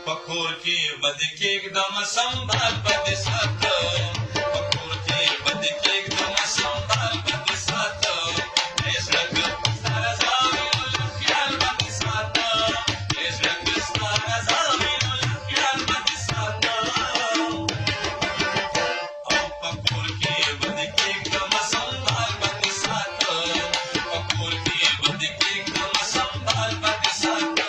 پکور کې بد کېږدم سنبال بد ساتم په کور کې بد کېږدم سنبال بد ساتم زړه ستا رضا وینو له خیال بد ساتم زړه ستا رضا وینو له خیال بد ساتم او په کور کې بد کېږدم سنبال بد ساتم په کور کې بد کېږدم سنبال بد ساتم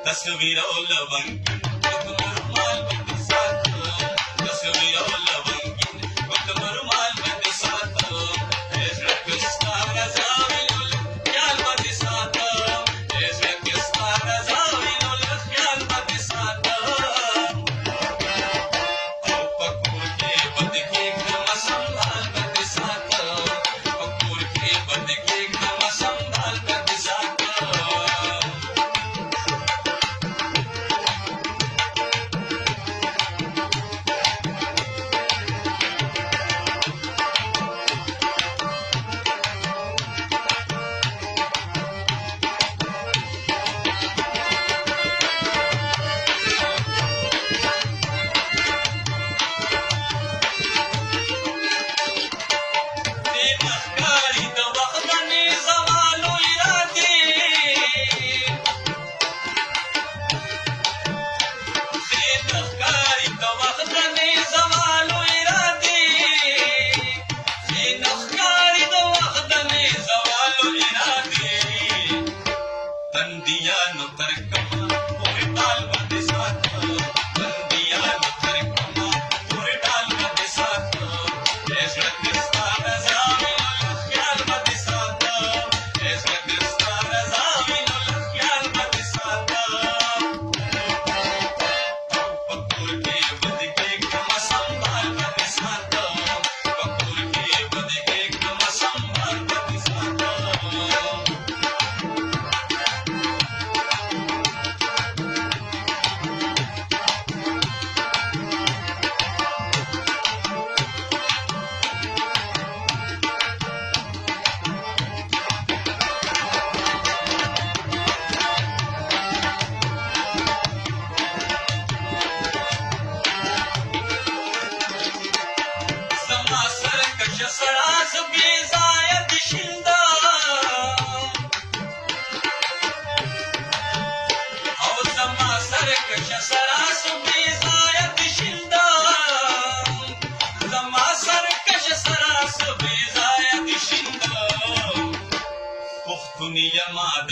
تصویر او لونگین مال بد ساتم تصویر او لونگین مال بد ساتم زړه ستا رضا وینو له خیال بد ساتم زړه ستا رضا وینو له خیال بد ساتم او په کور کې بد کېږدم سنبال بد ساتم په کور کې بد کېږدم سنبال بد ساتم بندیانو تر کما پورې ټال باندې ساتم بندیانو تر کما پورې ټال باندې ساتم زړه ستا رضا وینو له خیال باندې ساتم زړه ستا رضا وینو له خیال باندې ساتم او په کور کې بد کېږدم سنبال باندې ساتم په کور کې بد کېږدم سنبال باندې ساتم پښتون یم د